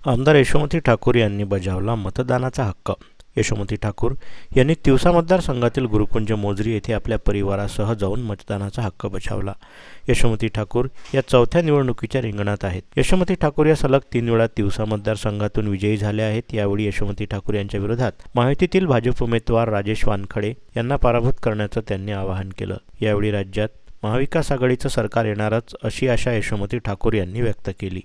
आमदार यशोमती ठाकूर यांनी बजावला मतदानाचा हक्क. यशोमती ठाकूर यांनी तिवसा मतदारसंघातील गुरुकुंज मोजरी येथे आपल्या परिवारासह जाऊन मतदानाचा हक्क बजावला. यशोमती ठाकूर या चौथ्या निवडणुकीच्या रिंगणात आहेत. यशोमती ठाकूर या सलग 3 वेळा तिवसा मतदारसंघातून विजयी झाल्या आहेत. यावेळी यशोमती ठाकूर यांच्या विरोधात महायुतीतील भाजप उमेदवार राजेश वानखडे यांना पराभूत करण्याचं त्यांनी आवाहन केलं. यावेळी राज्यात महाविकास आघाडीचं सरकार येणारच अशी आशा यशोमती ठाकूर यांनी व्यक्त केली.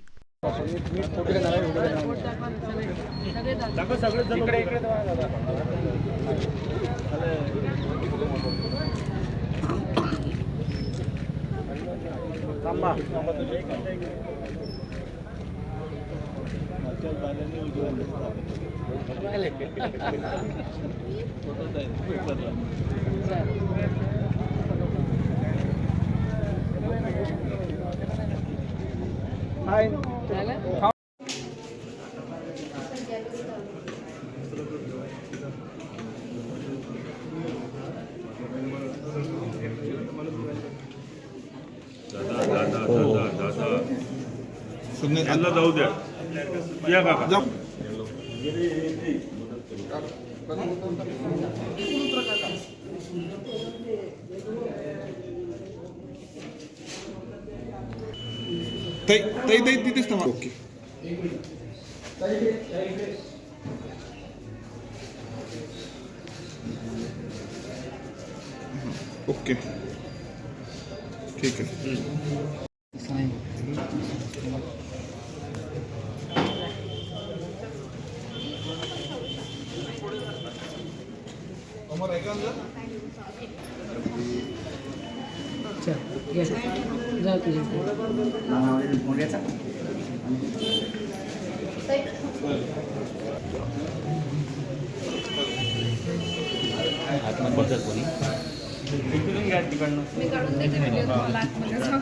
दादा जाऊ द्या या काका. ताई तिथेच थांबा. ओके ठीक आहे.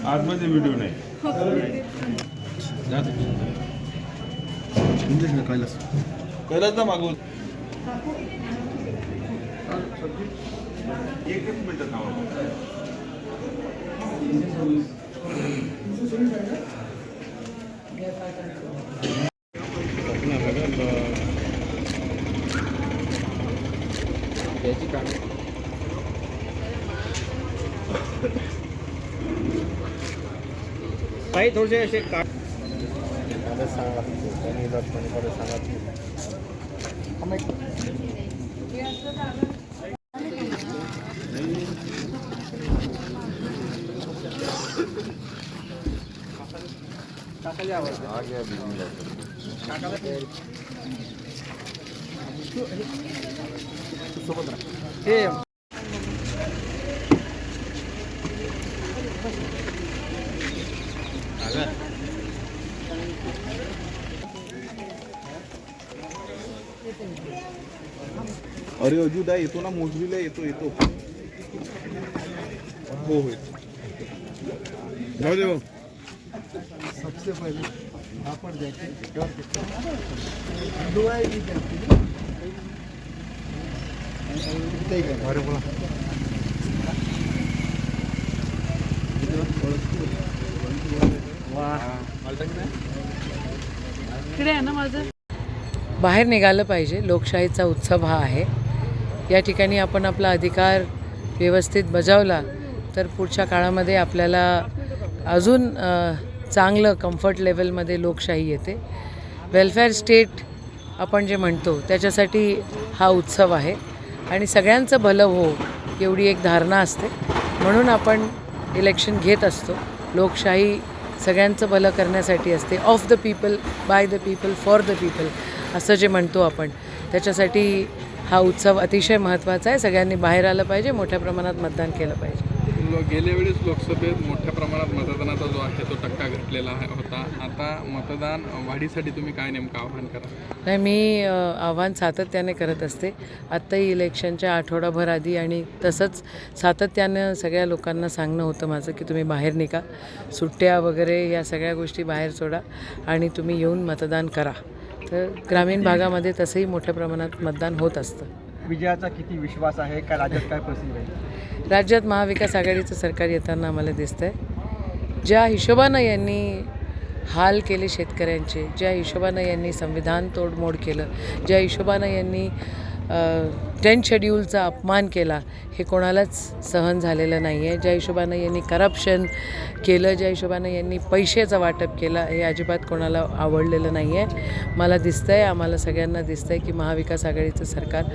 आतमध्ये व्हिडिओ नाही कैलास ना मागून एकच मिनिट थांबा. काही थोडेसे असे अरे अजूदा येतो ना, मोजरीला येतो हो होईल. जाऊ दे. सबसे पहले पापड़ देके अरे बोला बाहेर निघालं पाहिजे. लोकशाहीचा उत्सव हा आहे. या ठिकाणी आपण आपला अधिकार व्यवस्थित बजावला तर पुढच्या काळामध्ये आपल्याला अजून चांगलं कम्फर्ट लेवलमध्ये लोकशाही येते. वेलफेअर स्टेट आपण जे म्हणतो त्याच्यासाठी हा उत्सव आहे आणि सगळ्यांचं भलं हो एवढी एक धारणा असते. म्हणून आपण इलेक्शन घेत असतो. लोकशाही सगळ्यांचं भलं करण्यासाठी असते. Of the people, by the people, for the people असं जे म्हणतो आपण, त्याच्यासाठी हा उत्सव अतिशय महत्त्वाचा आहे. सगळ्यांनी बाहेर आलं पाहिजे, मोठ्या प्रमाणात मतदान केलं पाहिजे. गेल्या वेळेस लोकसभेत मोठ्या प्रमाणात मतदानाचा जो आहे तो टक्का घटलेला होता. आता मतदान वाढीसाठी तुम्ही काय नेमकं आवाहन करा? नाही, मी आव्हान सातत्याने करत असते. आत्ताही इलेक्शनच्या आठवडाभर आधी आणि तसंच सातत्यानं सगळ्या लोकांना सांगणं होतं माझं की तुम्ही बाहेर निघा, सुट्ट्या वगैरे या सगळ्या गोष्टी बाहेर सोडा आणि तुम्ही येऊन मतदान करा. तर ग्रामीण भागामध्ये तसंही मोठ्या प्रमाणात मतदान होत असतं. विजयाचा किती विश्वास आहे? का राज्यात काय परिस्थिती आहे? राज्यात महाविकास आघाडीचं सरकार येताना आम्हाला दिसतं आहे. ज्या हिशोबानं यांनी हाल केले शेतकऱ्यांचे, ज्या हिशोबानं यांनी संविधान तोडमोड केलं, ज्या हिशोबानं यांनी 10 शेड्यूलचा अपमान केला, हे कोणालाच सहन झालेलं नाही आहे. ज्या हिशोबानं यांनी करप्शन केलं, ज्या हिशोबानं यांनी पैशाचं वाटप केलं, हे अजिबात कोणाला आवडलेलं नाही आहे. मला दिसतं आहे, आम्हाला सगळ्यांना दिसतं आहे की महाविकास आघाडीचं सरकार